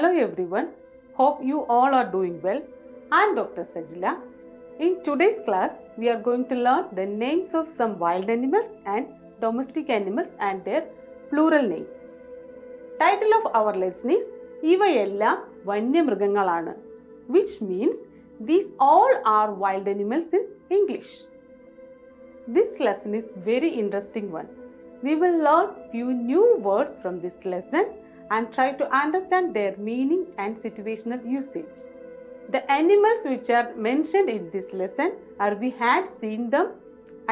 Hello everyone, hope you all are doing well. I am Dr. Sajila. In today's class, we are going to learn the names of some wild animals and domestic animals and their plural names. Title of our lesson is ഇവയെല്ലാം വന്യമൃഗങ്ങളാണ്, which means these all are wild animals in English. This lesson is very interesting one. We will learn few new words from this lesson and try to understand their meaning and situational usage. The animals which are mentioned in this lesson are we had seen them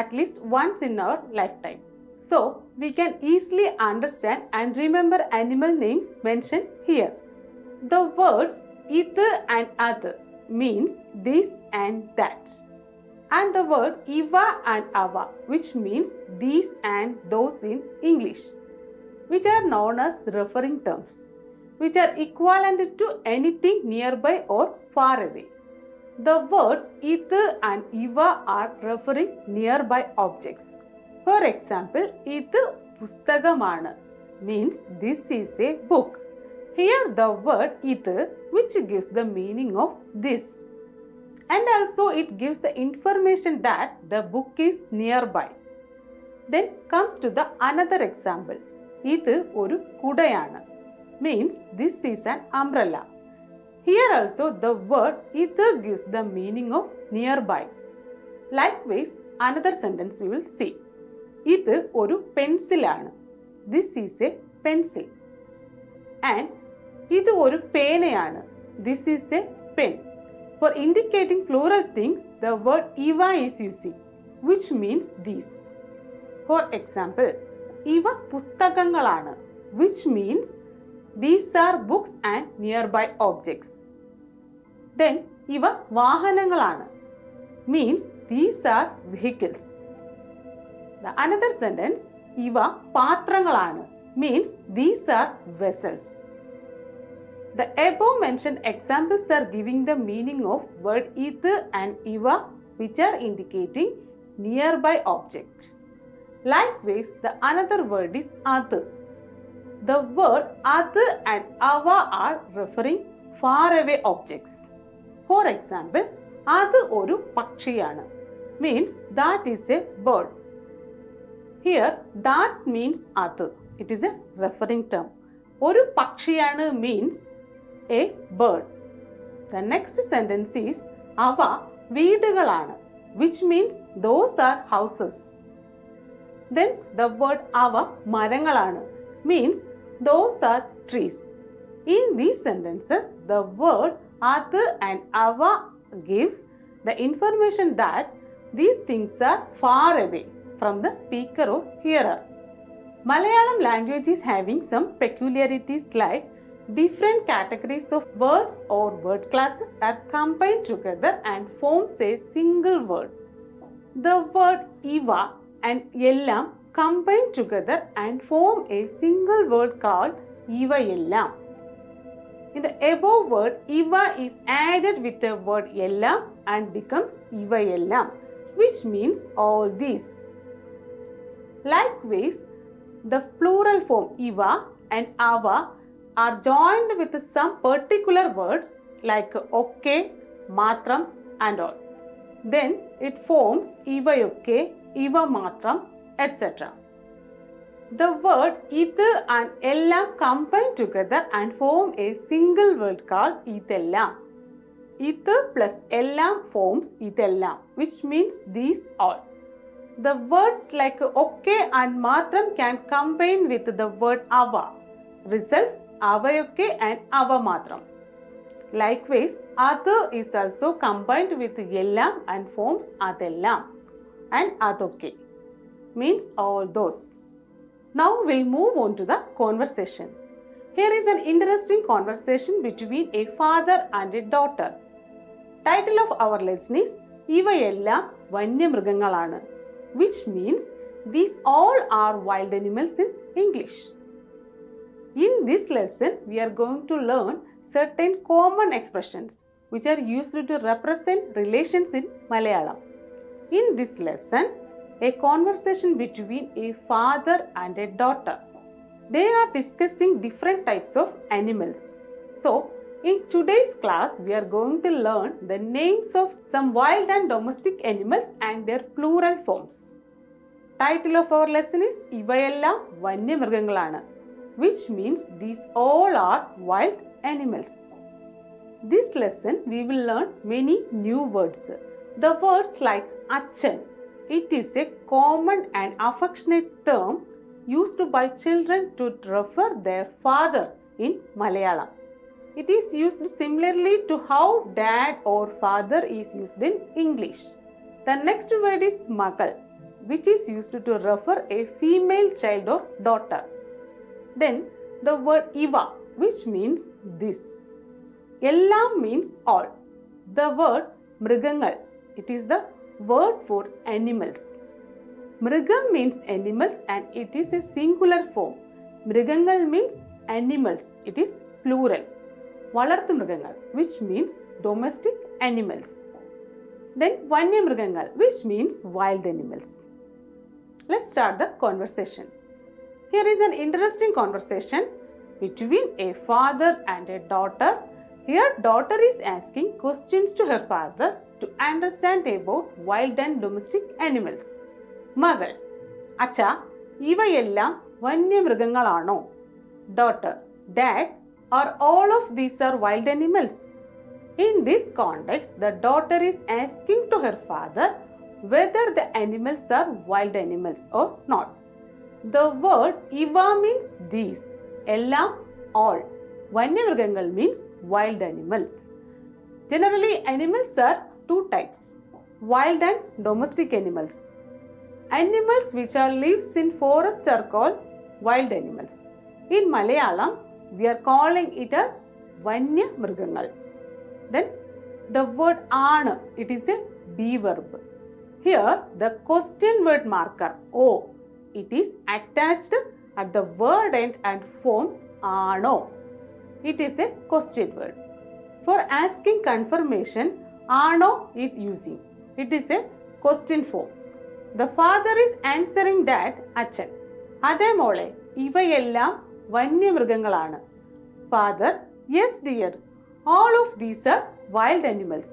at least once in our lifetime. So, we can easily understand and remember animal names mentioned here. The words either and other means this and that. And the word iva and ava, which means these and those in English, which are known as referring terms, which are equivalent to anything nearby or far away. The words either and iva are referring nearby objects. For example, ഇത് പുസ്തകമാണ് means this is a book. Here the word ഇത് which gives the meaning of this. And also it gives the information that the book is nearby. Then comes to the another example. ഇത് ഒരു കുടയാണ് means this is an umbrella. Here also the word either gives the meaning of nearby. Likewise, another sentence we will see. ഇത് ഒരു പെൻസിലാണ്. This is a pencil. And ഇത് ഒരു പേനയാണ്. This is a pen. For indicating plural things, the word iva is using, which means these. For example, ഇവ പുസ്തകങ്ങളാണ്, which means these are books and nearby objects. Then ഇവ വാഹനങ്ങളാണ്, means these are vehicles. The another sentence, ഇവ പാത്രങ്ങളാണ്, means these are vessels. The above mentioned examples are giving the meaning of word either and iva, which are indicating nearby object. Likewise, the another word is other. The word other and ava are referring far away objects. For example, അത് ഒരു പക്ഷിയാണ്, means that is a bird. Here, that means other. It is a referring term. ഒരു പക്ഷിയാണ് means a bird. The next sentence is അവ വീടുകളാണ്, which means those are houses. Then the word ava മരങ്ങളാണ്, means those are trees. In these sentences, the word other and ava gives the information that these things are far away from the speaker or hearer. Malayalam language is having some peculiarities like different categories of words or word classes are combined together and forms a single word. The word iva and ellam combine together and form a single word called ivayellam. In the above word, iva is added with the word ellam and becomes ivayellam, which means all these. Likewise, the plural form iva and ava are joined with some particular words like okay, matram and all. Then it forms ivayokke, iva matram, etc. The word either and ellam combine together and form a single word called idellam. Either plus ellam forms idellam, which means these all. The words like okay and matram can combine with the word ava. Results avayokke and ava matram. Likewise, other is also combined with ellam and forms adellam and adokke, means all those. Now we'll move on to the conversation. Here is an interesting conversation between a father and a daughter. Title of our lesson is ഇവയെല്ലാം വന്യമൃഗങ്ങളാണ്, which means these all are wild animals in English. In this lesson, we are going to learn certain common expressions which are used to represent relations in Malayalam. In this lesson, a conversation between a father and a daughter. They are discussing different types of animals. So, in today's class, we are going to learn the names of some wild and domestic animals and their plural forms. Title of our lesson is ഇവയെല്ലാം വന്യമൃഗങ്ങളാണ്, which means these all are wild animals. This lesson we will learn many new words. The words like achan, it is a common and affectionate term used by children to refer their father in Malayalam. It is used similarly to how dad or father is used in English. The next word is magal, which is used to refer a female child or daughter. Then the word iva, which means this. Ellam means all. The word mrigangal, it is the word for animals. Mrigam means animals and it is a singular form. Mrigangal means animals, it is plural. Valarthu mrigangal, which means domestic animals. Then vanyamrigangal, which means wild animals. Let's start the conversation. Here is an interesting conversation between a father and a daughter. Here, daughter is asking questions to her father to understand about wild and domestic animals. Magal, Acha, ഇവയെല്ലാം വന്യമൃഗങ്ങളാണോ? Daughter, Dad, are all of these are wild animals? In this context, the daughter is asking to her father whether the animals are wild animals or not. The word iva means these, ellam all. Vanyamrigangal means wild animals. Generally, animals are two types, wild and domestic animals. Animals which are lives in forest are called wild animals. In Malayalam, we are calling it as Vanyamrigangal. Then the word aanu, it is a be verb. Here the question word marker O, it is attached at the word end and forms aano. It is a question word. For asking confirmation, aano is using. It is a question form. The father is answering that achan. Adhe mole, ഇവയെല്ലാം വന്യമൃഗങ്ങളാണ്. Father, yes dear, all of these are wild animals.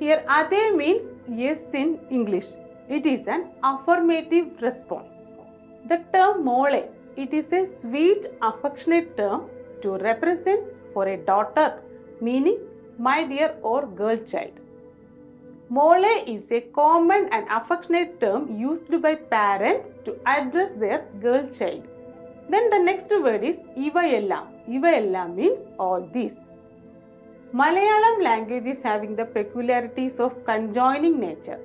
Here adhe means yes in English. It is an affirmative response. The term mole, it is a sweet affectionate term to represent for a daughter, meaning my dear or girl child. Mole is a common and affectionate term used by parents to address their girl child. Then the next word is ivayellam. Ivayellam means all these. Malayalam language is having the peculiarities of conjoining nature.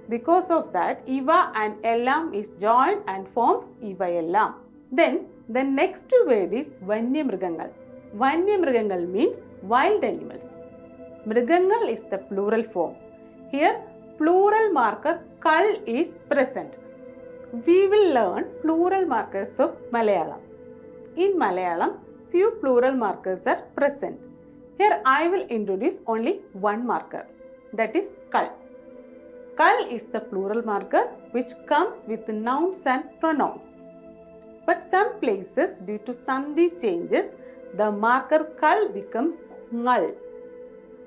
Because of that, iva and ellam is joined and forms ivayellam. Then the next word is vanyamrigangal. Vanyamrigangal means wild animals. Mrigangal is the plural form. Here, plural marker kal is present. We will learn plural markers of Malayalam. In Malayalam, few plural markers are present. Here I will introduce only one marker, that is kal. Kal is the plural marker which comes with nouns and pronouns. But some places, due to sandhi changes, the marker kal becomes ngal.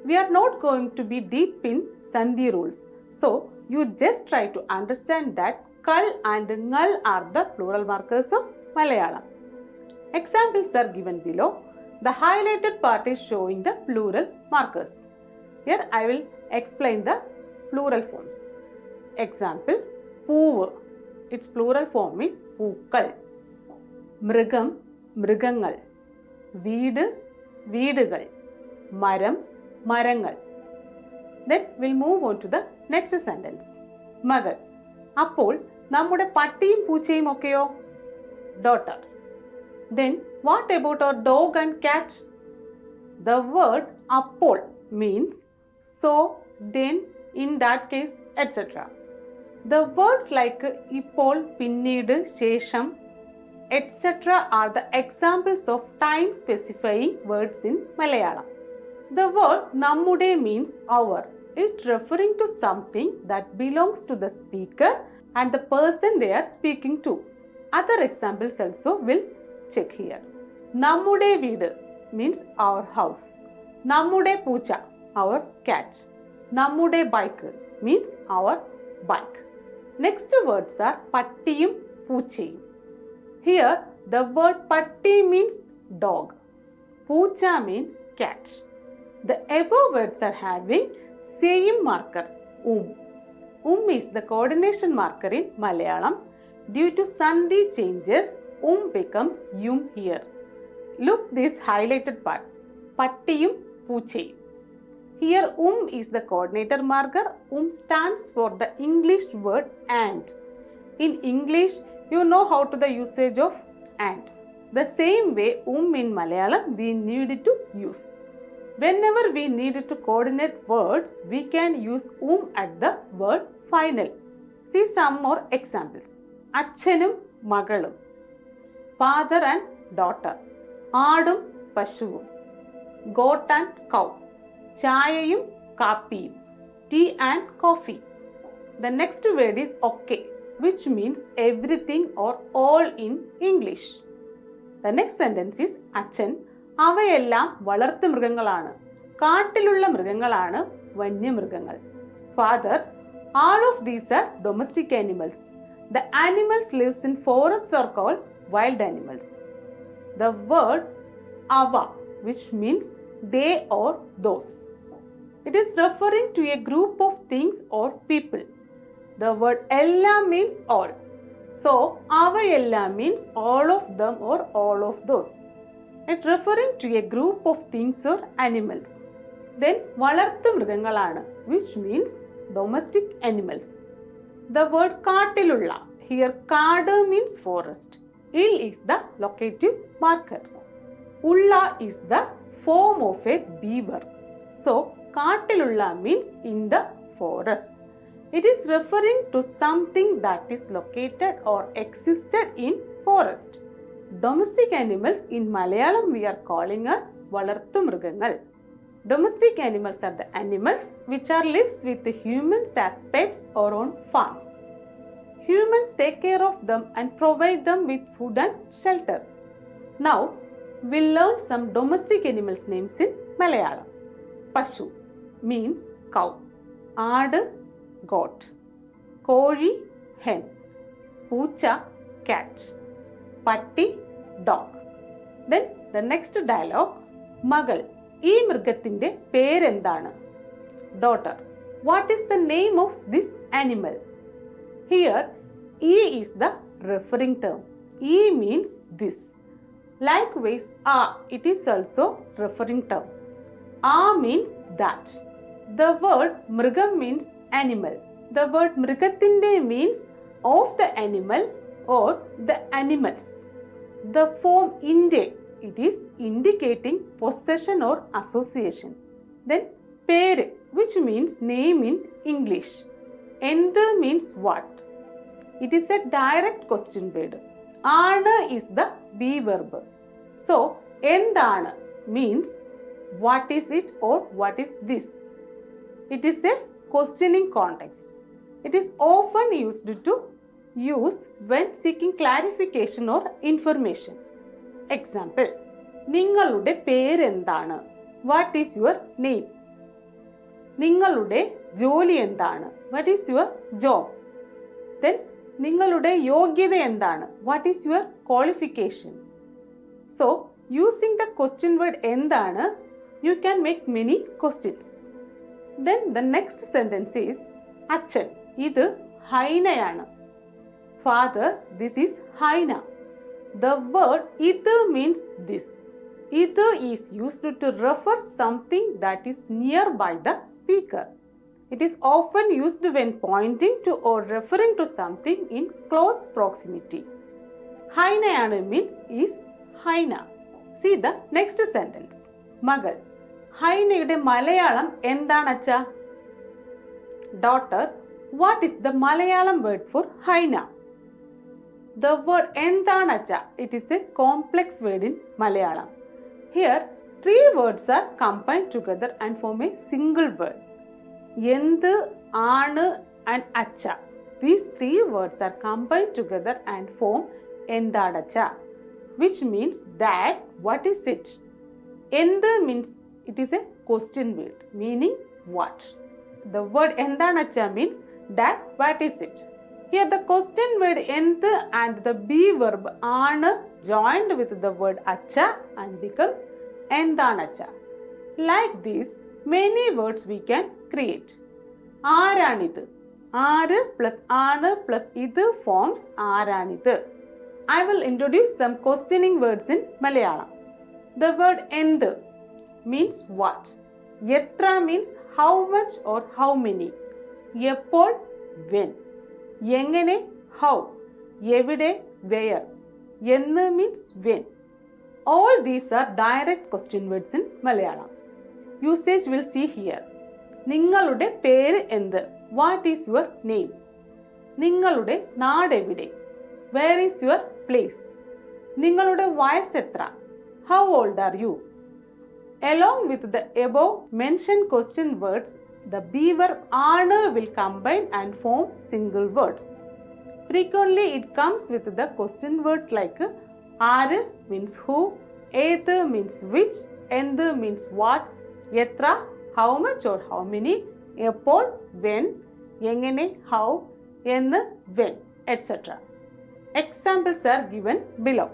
We are not going to be deep in sandhi rules. So, you just try to understand that kal and ngal are the plural markers of Malayalam. Examples are given below. The highlighted part is showing the plural markers. Here I will explain the plural forms. Example, poovu. Its plural form is pookal. Mrigam, mrigangal. Veedu, veedugal. Maram, marangal. Then we'll move on to the next sentence. Magal. അപ്പോൾ നമ്മുടെ പട്ടിയും പൂച്ചയും ഒക്കെയോ? Daughter. Then what about our dog and cat? The word appol means so, then, in that case, etc. The words like ഇപ്പോൾ, പിന്നീട്, ശേഷം, etc. are the examples of time specifying words in Malayalam. The word നമ്മുടെ means our. It referring to something that belongs to the speaker and the person they are speaking to. Other examples also will check here. നമ്മുടെ വീട് means our house. Nammude poocha, our cat. Nammude bike means our bike. Next words are pattiyum, poochayum. Here the word patti means dog. Poocha means cat. The above words are having same marker, is the coordination marker in Malayalam. Due to sandhi changes, becomes yum here. Look this highlighted part, pattiyum, poochayum. Here is the coordinator marker. Stands for the English word and. In English, you know how to the usage of and. The same way in Malayalam we need to use. Whenever we need to coordinate words, we can use at the word final. See some more examples. Achanum, magalum. Father and daughter. Aadum, pashuvum. Goat and cow. Chayayum, kappiyum. Tea and coffee. The next word is okay, which means everything or all in English. The next sentence is Achan, അവയെല്ലാം വളർത്തു മൃഗങ്ങളാണ്. കാട്ടിലുള്ള മൃഗങ്ങളാണ് വന്യമൃഗങ്ങൾ. Father, all of these are domestic animals. The animals lives in forest are called wild animals. The word ava, which means they or those. It is referring to a group of things or people. The word ella means all. So, avayella means all of them or all of those. It referring to a group of things or animals. Then, valarthu mrigangalana, which means domestic animals. The word kaatilulla, here kaadu means forest. Il is the locative marker. Ulla is the form of a beaver. So, kaatilulla means in the forest. It is referring to something that is located or existed in forest. Domestic animals in Malayalam we are calling as valarthu mrigangal. Domestic animals are the animals which are lives with the humans as pets or on farms. Humans take care of them and provide them with food and shelter. Now, we'll learn some domestic animals names in Malayalam. Pashu means cow. Aadu, goat. Koli, hen. Poocha, cat. Patti, dog. Then the next dialogue, Magal. ഈ മൃഗത്തിൻ്റെ പേരെന്താണ്? Daughter. What is the name of this animal? Here, E is the referring term. E means this. Likewise, A, it is also referring term. A means that. The word mrigam means animal. The word mrigathinde means of the animal or the animals. The form inde, it is indicating possession or association. Then pere, which means name in English. Endu means what? It is a direct question word. Aanu is the be verb. So, endana means what is it or what is this? It is a questioning context. It is often used to use when seeking clarification or information. Example, നിങ്ങളുടെ പേരെന്താണ്? What is your name? നിങ്ങളുടെ ജോലി എന്താണ്? What is your job? Then നിങ്ങളുടെ യോഗ്യത എന്താണ്? What is your qualification? So, using the question word എന്താണ്, you can make many questions. Then the next sentence is അച്ഛൻ, ഇത് ഹൈനയാണ്. Father, this is ഹൈന. The word idu means this. Idu is used to refer something that is nearby the speaker. It is often used when pointing to or referring to something in close proximity. Hainayana means is Haina. See the next sentence. Magal. Hainayude Malayalam endanacha? Daughter. What is the Malayalam word for Haina? The word endanacha, it is a complex word in Malayalam. Here, three words are combined together and form a single word. Yendu, aanu and acha. These three words are combined together and form endanacha, which means that what is it? എന്ത് means it is a question word meaning what. The word endanacha means that, what is it. Here the question word എന്ത് and the be verb ആണ് joined with the word acha and becomes endanacha. Like this, many words we can create. ആരാണിത്, ആര് plus ആണ് plus ഇത് forms ആരാണിത്. I will introduce some questioning words in Malayalam. The word എന്ത് means what. എത്ര means how much or how many. എപ്പോൾ when. എങ്ങനെ how. എവിടെ where. എന്ന് means when. All these are direct question words in Malayalam. Usage will see here. നിങ്ങളുടെ പേര് എന്ത്, what is your name. നിങ്ങളുടെ നാട് എവിടെ, വേർ ഈസ് യുവർ പ്ലേസ്. നിങ്ങളുടെ വയസ്സ് എത്ര, how old are you. Along with the above mentioned question words, the be verb ആണ് will combine and form single words. Frequently it comes with the question words like ആര് means who, ഏത് means which, എന്ത് means what, എത്ര how much or how many, എപ്പോൾ when, എങ്ങനെ how, എന്ന് when, etc. Examples are given below.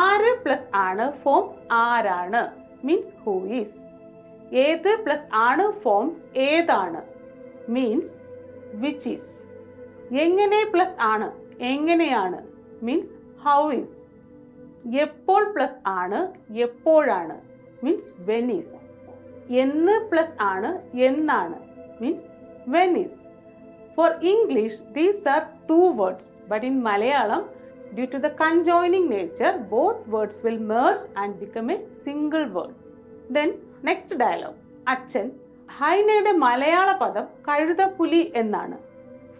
ആര് plus ആണ് forms ആരാണ് means who is. ഏത് plus ആണ് forms ഏതാണ് means which is. എങ്ങനെ plus ആണ് എങ്ങനെയാണ് means how is. എപ്പോൾ plus ആണ് എപ്പോഴാണ് means when is. എന്ന് plus ആണ് എന്നാണ് means when is. For English, these are two words, but in Malayalam, due to the conjoining nature, both words will merge and become a single word. Then, next dialogue. അച്ഛൻ, ഹൈനയുടെ മലയാള പദം കഴുതപ്പുലി എന്നാണ്.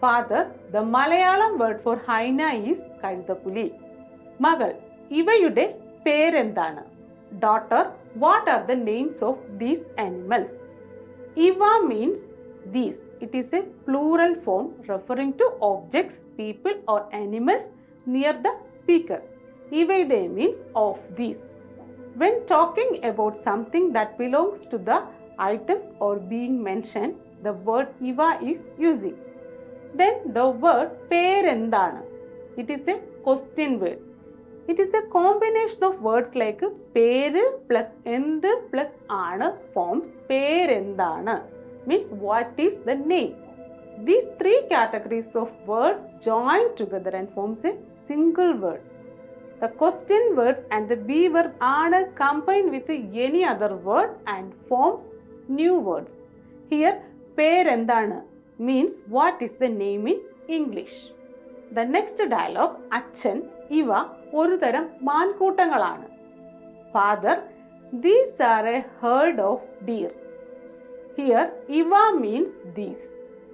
Father, the Malayalam word for ഹൈന is കഴുതപ്പുലി. മകൾ, ഇവയുടെ പേരെന്താണ്. Daughter, what are the names of these animals? ഇവ means these. It is a plural form referring to objects, people or animals near the speaker. Ivide means of these. When talking about something that belongs to the items or being mentioned, the word iva is using. Then the word perendana. It is a question word. It is a combination of words like peru plus endu plus aanu forms perendana. Means what is the name. These three categories of words join together and forms a single word. The question words and the be verb are combined with any other word and forms new words. Here perendana means what is the name in English. The next dialogue, അച്ഛൻ, ഇവ ഒരു തരം മാൻകൂട്ടങ്ങളാണ്. Father, these are a herd of deer. Here iva means these.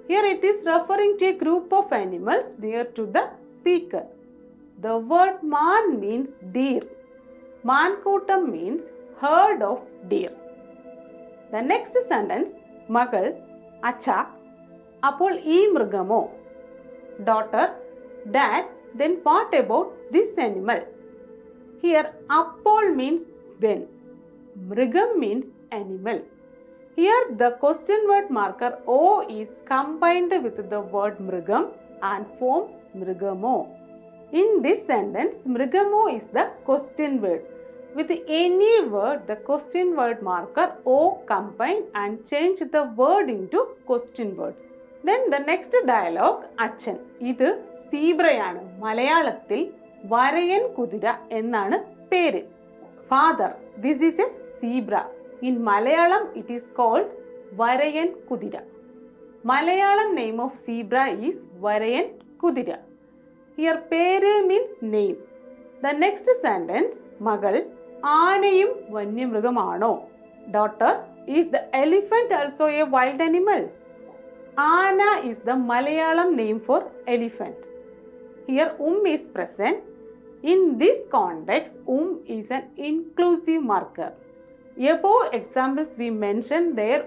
Here it is referring to a group of animals near to the speaker. The word man means deer. Mankootam means herd of deer. The next sentence, മകൾ, അച്ഛ, അപ്പോൾ ഈ മൃഗമോ. Daughter, dad, then what about this animal? Here അപ്പോൾ means then. മൃഗം means animal. Here the question word marker O is combined with the word mrigam and forms mrigamo. In this sentence, mrigamo is the question word. With any word, the question word marker O combine and change the word into question words. Then the next dialogue, അച്ഛൻ, ഇത് സീബ്രയാണ്. മലയാളത്തിൽ വരയൻ കുതിര എന്നാണ് പേര്. Father, this is a zebra. In Malayalam, it is called Varayan Kudira. Malayalam name of zebra is Varayan Kudira. Here, pere means name. The next sentence, Magal, ആനയും വന്യമൃഗമാണോ. Daughter, is the elephant also a wild animal? Ana is the Malayalam name for elephant. Here, is present. In this context, is an inclusive marker. Above examples we mentioned there,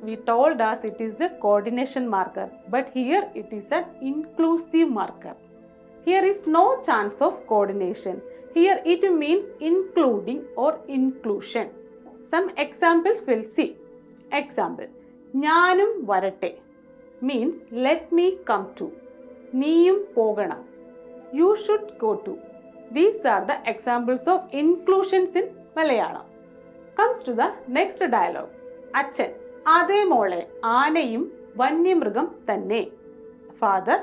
we told us it is a coordination marker, but here it is an inclusive marker. Here is no chance of coordination. Here it means including or inclusion. Some examples we'll see. Example, ഞാനും വരട്ടെ means let me come to. നീയും പോകണം, you should go to. These are the examples of inclusions in Malayalam. Comes to the next dialogue. അച്ഛൻ, അതേ മോളെ, ആനയും വന്യമൃഗം തന്നെ. Father,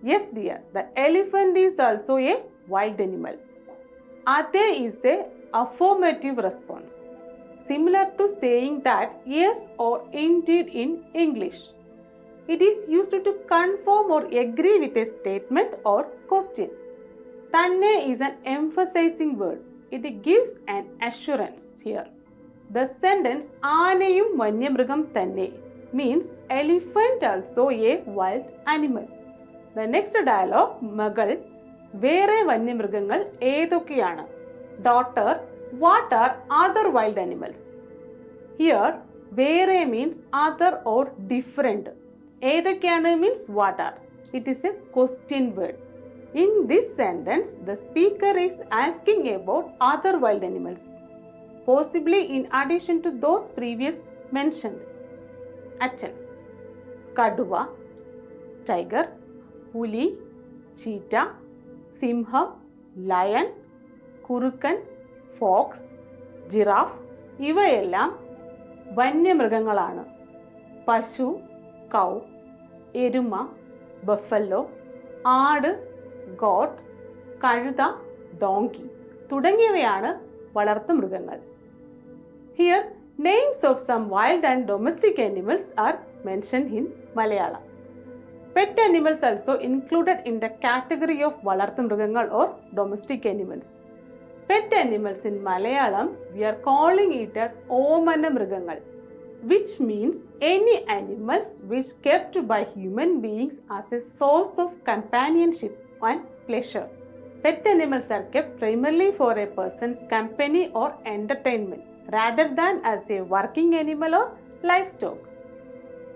yes dear, the elephant is also a wild animal. Ade is a affirmative response, similar to saying that yes or indeed in English. It is used to confirm or agree with a statement or question. Tanne is an emphasizing word. It gives an assurance here. The sentence ആനയും വന്യമൃഗം തന്നെ means elephant also a wild animal. The next dialogue, മകൾ, വേറെ വന്യമൃഗങ്ങൾ ഏതൊക്കെയാണ്? Daughter, what are other wild animals? Here, വേറെ means other or different. ഏതൊക്കെയാണ് means what are. It is a question word. In this sentence, the speaker is asking about other wild animals, possibly in addition to those previous mentioned. അച്ഛൻ, കടുവ, tiger, പുലി, cheetah, സിംഹം, lion, കുറുക്കൻ, Fox, giraffe ഇവയെല്ലാം വന്യമൃഗങ്ങളാണ്. പശു, കൗ, എരുമ, buffalo, ആട്, got, കഴുത, ഡോങ്കി തുടങ്ങിയവയാണ് വളർത്തുമൃഗങ്ങൾ. Here, names of some wild and domestic animals are mentioned in Malayalam. Pet animals also included in the category of വളർത്തുമൃഗങ്ങൾ or domestic animals. Pet animals in Malayalam, we are calling it as ഓമനമൃഗങ്ങൾ, which means any animals which kept by human beings as a source of companionship and pleasure. Pet animals are kept primarily for a person's company or entertainment, rather than as a working animal or livestock.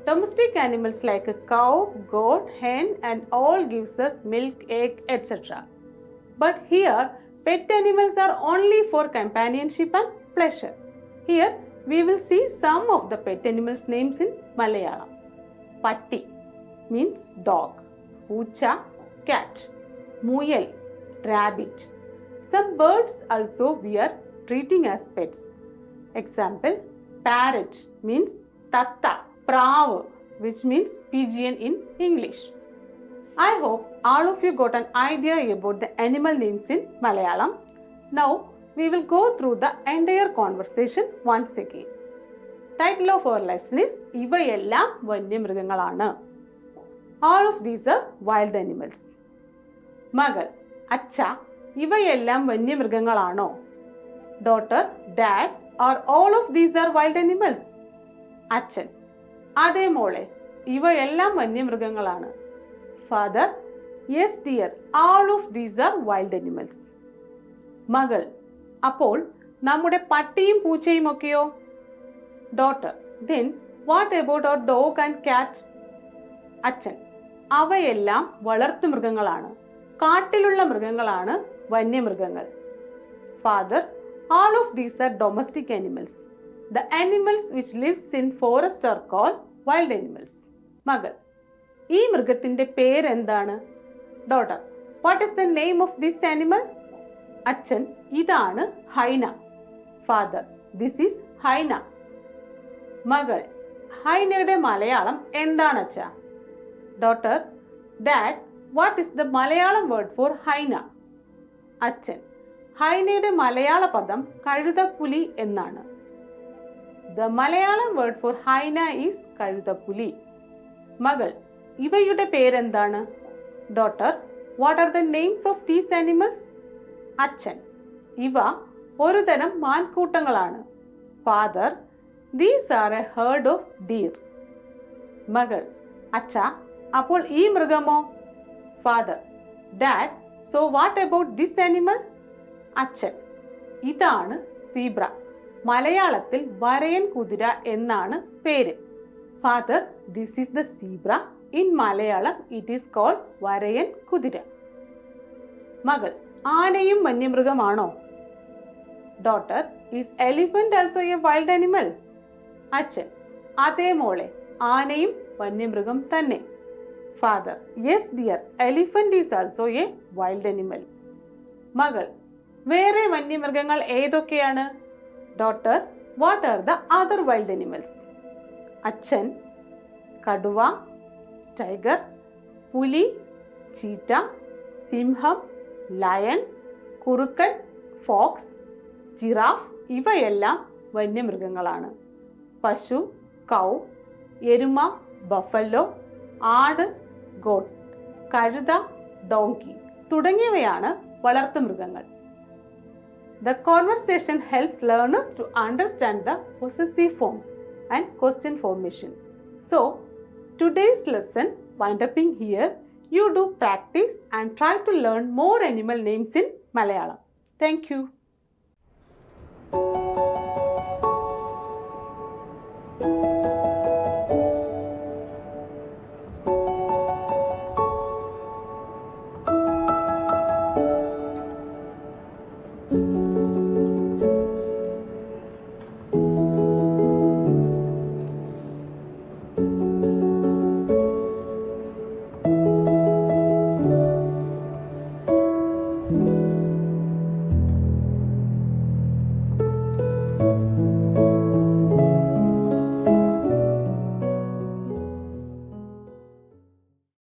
Domestic animals like a cow, goat, hen and all gives us milk, egg, etc. But here, pet animals are only for companionship and pleasure. Here, we will see some of the pet animals' names in Malayalam. Patti means dog, Poocha, cat, Muyal, rabbit. Some birds also we are treating as pets. Example, parrot means tatta, pravu, which means pigeon in English. I hope all of you got an idea about the animal names in Malayalam. Now, we will go through the entire conversation once again. Title of our lesson is ഇവയെല്ലാം വന്യമൃഗങ്ങളാണ്. All of these are wild animals. മകൾ, അച്ഛ, ഇവയെല്ലാം വന്യമൃഗങ്ങളാണോ? Daughter, dad, are all of these are wild animals? അച്ഛൻ, അതേ മോളെ, ഇവയെല്ലാം വന്യമൃഗങ്ങളാണ്. Father, yes dear, all of these are wild animals. മകൾ, അപ്പോൾ നമ്മുടെ പട്ടിയും പൂച്ചയും ഒക്കെയോ? Daughter, then what about our dog and cat? അച്ഛൻ, അവയെല്ലാം വളർത്തുമൃഗങ്ങളാണ്. കാട്ടിലുള്ള മൃഗങ്ങളാണ് വന്യമൃഗങ്ങൾ. Father, all of these are domestic animals. The animals which lives in forest are called wild animals. മകൾ, ഈ മൃഗത്തിന്റെ പേരെന്താണ്? Daughter, what is the name of this animal? അച്ഛൻ, ഇതാണ് ഹൈന. Father, this is ഹൈന. മകൾ, ഹൈനയുടെ മലയാളം എന്താണ് അച്ഛാ? Daughter, dad, what is the Malayalam word for ഹൈന? അച്ഛൻ, ഹൈനയുടെ മലയാള പദം കഴുതപ്പുലി എന്നാണ്. The Malayalam word for ഹൈന is കഴുതപ്പുലി. മകൾ, ഇവയുടെ പേരെന്താണ്? Daughter, what are the names of these animals? അച്ഛൻ, ഇവ ഒരു തരം മാൻകൂട്ടങ്ങളാണ്. Father, these are a herd of deer. മകൾ, അച്ഛാ, അപ്പോൾ ഈ മൃഗമോ? Father, dad, so what about this animal? അച്ഛൻ, ഇതാണ് സീബ്ര. മലയാളത്തിൽ വരയൻ കുതിര എന്നാണ് പേര്. Father, this is the zebra. In Malayalam, it is called വരയൻ കുതിര. മകൾ, ആനയും വന്യമൃഗമാണോ? Daughter, is elephant also a wild animal? അച്ഛൻ, അതേ മോളെ, ആനയും വന്യമൃഗം തന്നെ. Father, yes dear, elephant is also a wild animal. മകൾ, വേറെ വന്യമൃഗങ്ങൾ ഏതൊക്കെയാണ്? Daughter, what are the other wild animals? അച്ഛൻ, കടുവ, ടൈഗർ, പുലി, ചീറ്റ, സിംഹം, ലയൺ, കുറുക്കൻ, ഫോക്സ്, ജിറാഫ് ഇവയെല്ലാം വന്യമൃഗങ്ങളാണ്. പശു, കൗ, എരുമ, ബഫല്ലോ, ആട്, ഗോട്ട്, കഴുത, ഡോങ്കി തുടങ്ങിയവയാണ് വളർത്തുമൃഗങ്ങൾ. The conversation helps learners to understand the possessive forms and question formation. So, today's lesson wind up here. You do practice and try to learn more animal names in Malayalam. Thank you.